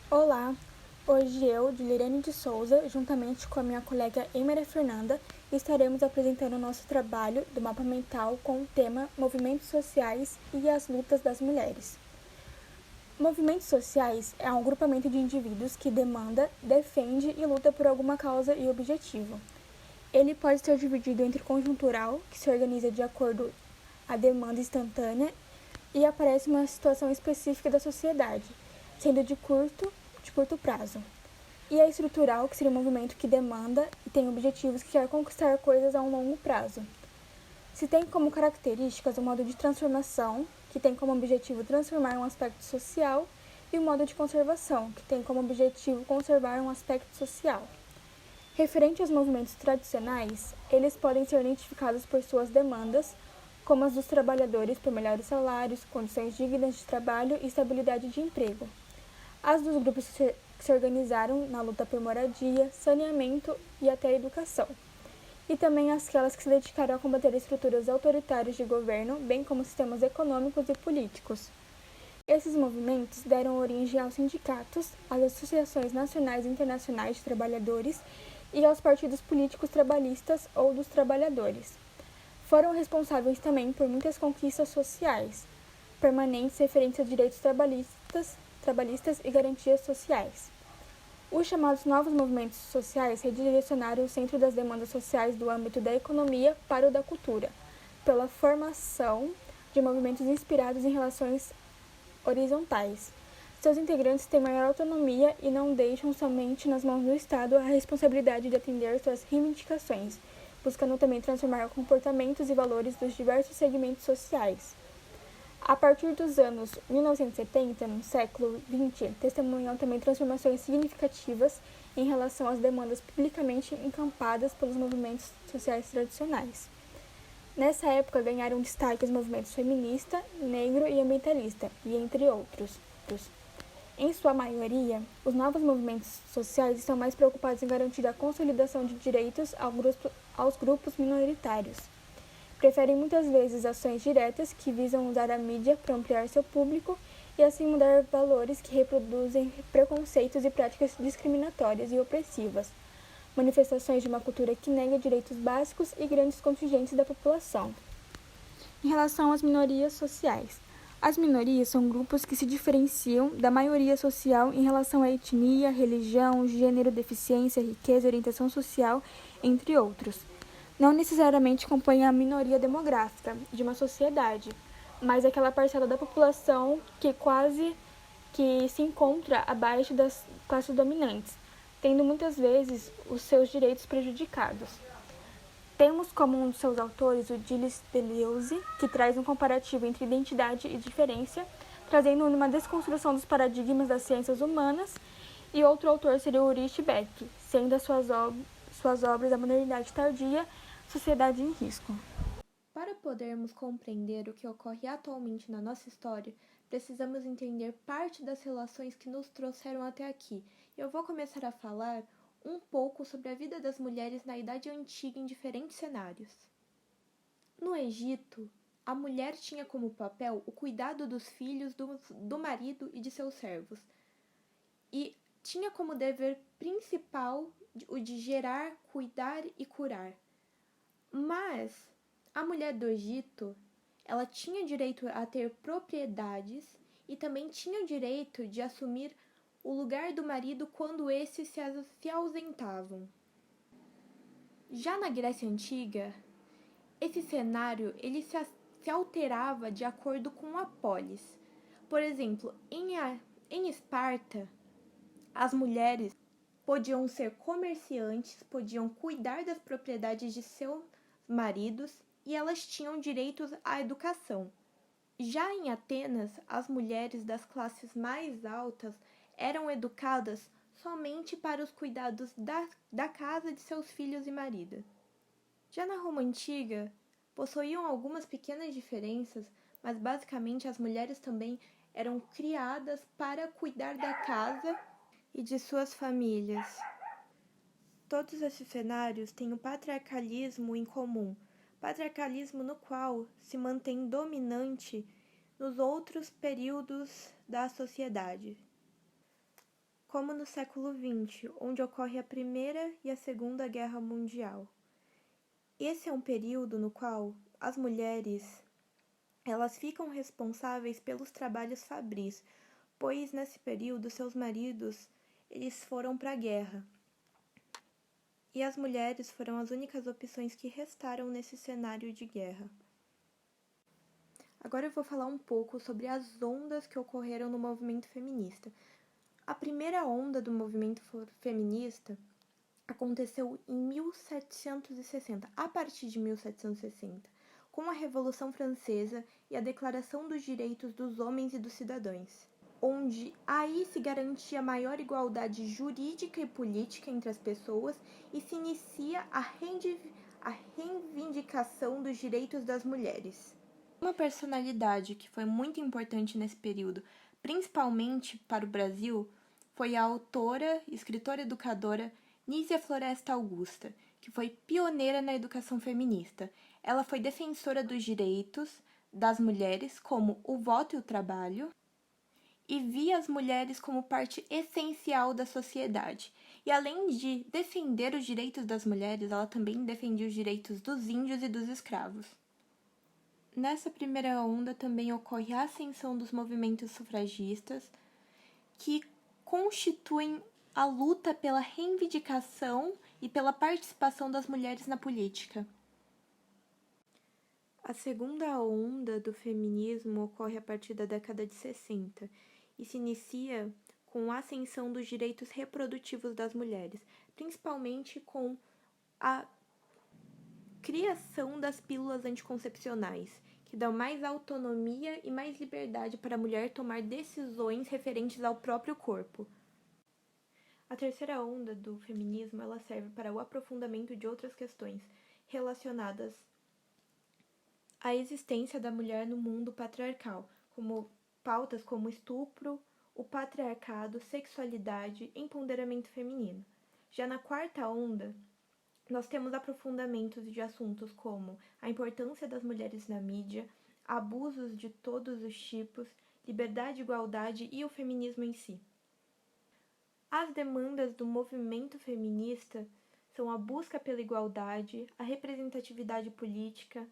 Olá! Hoje eu, Dilirane de Souza, juntamente com a minha colega Emera Fernanda, estaremos apresentando o nosso trabalho do mapa mental com o tema Movimentos Sociais e as Lutas das Mulheres. Movimentos sociais é um agrupamento de indivíduos que demanda, defende e luta por alguma causa e objetivo. Ele pode ser dividido entre conjuntural, que se organiza de acordo à demanda instantânea e aparece uma situação específica da sociedade, sendo de curto prazo. E a estrutural, que seria um movimento que demanda e tem objetivos que quer conquistar coisas a um longo prazo. Se tem como características o modo de transformação, que tem como objetivo transformar um aspecto social, e o modo de conservação, que tem como objetivo conservar um aspecto social. Referente aos movimentos tradicionais, eles podem ser identificados por suas demandas, como as dos trabalhadores por melhores salários, condições dignas de trabalho e estabilidade de emprego. As dos grupos que se organizaram na luta por moradia, saneamento e até educação. E também aquelas que se dedicaram a combater estruturas autoritárias de governo, bem como sistemas econômicos e políticos. Esses movimentos deram origem aos sindicatos, às associações nacionais e internacionais de trabalhadores e aos partidos políticos trabalhistas ou dos trabalhadores. Foram responsáveis também por muitas conquistas sociais, permanentes referentes a direitos trabalhistas e garantias sociais. Os chamados novos movimentos sociais redirecionaram o centro das demandas sociais do âmbito da economia para o da cultura, pela formação de movimentos inspirados em relações horizontais. Seus integrantes têm maior autonomia e não deixam somente nas mãos do Estado a responsabilidade de atender suas reivindicações, buscando também transformar comportamentos e valores dos diversos segmentos sociais. A partir dos anos 1970, no século XX, testemunham também transformações significativas em relação às demandas publicamente encampadas pelos movimentos sociais tradicionais. Nessa época ganharam destaque os movimentos feminista, negro e ambientalista, e entre outros. Em sua maioria, os novos movimentos sociais estão mais preocupados em garantir a consolidação de direitos aos grupos minoritários. Preferem muitas vezes ações diretas que visam usar a mídia para ampliar seu público e assim mudar valores que reproduzem preconceitos e práticas discriminatórias e opressivas, manifestações de uma cultura que nega direitos básicos e grandes contingentes da população. Em relação às minorias sociais, as minorias são grupos que se diferenciam da maioria social em relação à etnia, religião, gênero, deficiência, riqueza, orientação social, entre outros. Não necessariamente compõem a minoria demográfica de uma sociedade, mas aquela parcela da população que se encontra abaixo das classes dominantes, tendo muitas vezes os seus direitos prejudicados. Temos como um de seus autores o Gilles Deleuze, que traz um comparativo entre identidade e diferença, trazendo uma desconstrução dos paradigmas das ciências humanas, e outro autor seria o Ulrich Beck, sendo as suas obras A Modernidade Tardia, Sociedade em Risco. Para podermos compreender o que ocorre atualmente na nossa história, precisamos entender parte das relações que nos trouxeram até aqui. Eu vou começar a falar um pouco sobre a vida das mulheres na Idade Antiga em diferentes cenários. No Egito, a mulher tinha como papel o cuidado dos filhos, do marido e de seus servos, e tinha como dever principal o de gerar, cuidar e curar. Mas a mulher do Egito, ela tinha direito a ter propriedades e também tinha o direito de assumir o lugar do marido quando esses se ausentavam. Já na Grécia Antiga, esse cenário ele se alterava de acordo com a polis. Por exemplo, em Esparta, as mulheres podiam ser comerciantes, podiam cuidar das propriedades de seus maridos e elas tinham direitos à educação. Já em Atenas, as mulheres das classes mais altas eram educadas somente para os cuidados da casa de seus filhos e marido. Já na Roma Antiga, possuíam algumas pequenas diferenças, mas basicamente as mulheres também eram criadas para cuidar da casa e de suas famílias. Todos esses cenários têm o patriarcalismo em comum, patriarcalismo no qual se mantém dominante nos outros períodos da sociedade. como no século XX, onde ocorre a Primeira e a Segunda Guerra Mundial. Esse é um período no qual as mulheres elas ficam responsáveis pelos trabalhos fabris, pois nesse período seus maridos eles foram para a guerra. E as mulheres foram as únicas opções que restaram nesse cenário de guerra. Agora eu vou falar um pouco sobre as ondas que ocorreram no movimento feminista. A primeira onda do movimento feminista aconteceu em 1760, a partir de 1760, com a Revolução Francesa e a Declaração dos Direitos dos Homens e dos Cidadãos, onde aí se garantia maior igualdade jurídica e política entre as pessoas e se inicia a reivindicação dos direitos das mulheres. Uma personalidade que foi muito importante nesse período, principalmente para o Brasil, foi a autora, escritora e educadora Nízia Floresta Augusta, que foi pioneira na educação feminista. Ela foi defensora dos direitos das mulheres, como o voto e o trabalho, e via as mulheres como parte essencial da sociedade. E além de defender os direitos das mulheres, ela também defendia os direitos dos índios e dos escravos. Nessa primeira onda também ocorre a ascensão dos movimentos sufragistas, que constituem a luta pela reivindicação e pela participação das mulheres na política. A segunda onda do feminismo ocorre a partir da década de 60 e se inicia com a ascensão dos direitos reprodutivos das mulheres, principalmente com a criação das pílulas anticoncepcionais, que dão mais autonomia e mais liberdade para a mulher tomar decisões referentes ao próprio corpo. A terceira onda do feminismo ela serve para o aprofundamento de outras questões relacionadas à existência da mulher no mundo patriarcal, como pautas como estupro, o patriarcado, sexualidade, empoderamento feminino. Já na quarta onda, nós temos aprofundamentos de assuntos como a importância das mulheres na mídia, abusos de todos os tipos, liberdade, igualdade e o feminismo em si. As demandas do movimento feminista são a busca pela igualdade, a representatividade política,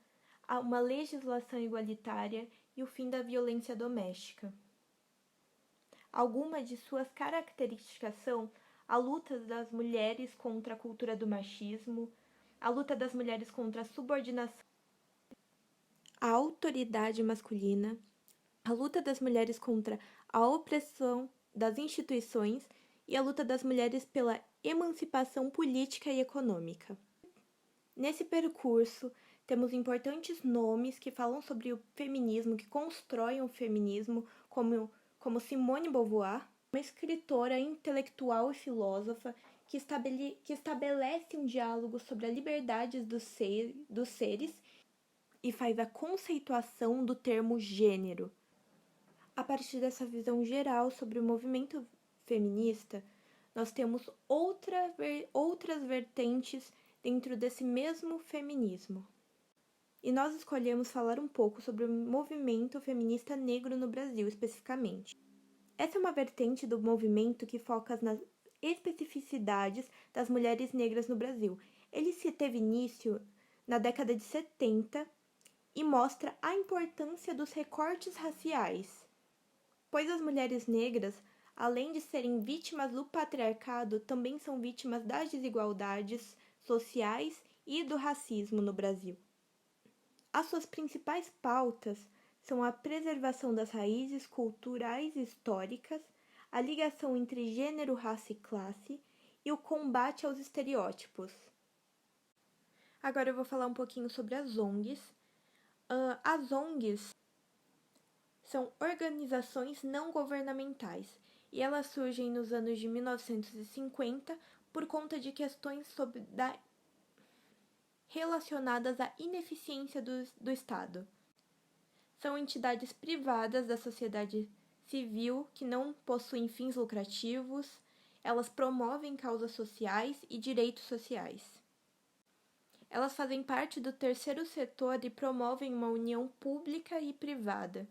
uma legislação igualitária e o fim da violência doméstica. Algumas de suas características são a luta das mulheres contra a cultura do machismo, a luta das mulheres contra a subordinação, a autoridade masculina, a luta das mulheres contra a opressão das instituições e a luta das mulheres pela emancipação política e econômica. Nesse percurso, temos importantes nomes que falam sobre o feminismo, que constroem o feminismo, como Simone Beauvoir, uma escritora intelectual e filósofa que estabelece um diálogo sobre a liberdade dos seres e faz a conceituação do termo gênero. A partir dessa visão geral sobre o movimento feminista, nós temos outras vertentes dentro desse mesmo feminismo. E nós escolhemos falar um pouco sobre o movimento feminista negro no Brasil, especificamente. Essa é uma vertente do movimento que foca nas especificidades das mulheres negras no Brasil. Ele teve início na década de 70 e mostra a importância dos recortes raciais, pois as mulheres negras, além de serem vítimas do patriarcado, também são vítimas das desigualdades sociais e do racismo no Brasil. As suas principais pautas são a preservação das raízes culturais e históricas, a ligação entre gênero, raça e classe e o combate aos estereótipos. Agora eu vou falar um pouquinho sobre as ONGs. As ONGs são organizações não governamentais e elas surgem nos anos de 1950 por conta de questões relacionadas à ineficiência do Estado. São entidades privadas da sociedade civil que não possuem fins lucrativos, elas promovem causas sociais e direitos sociais. Elas fazem parte do terceiro setor e promovem uma união pública e privada.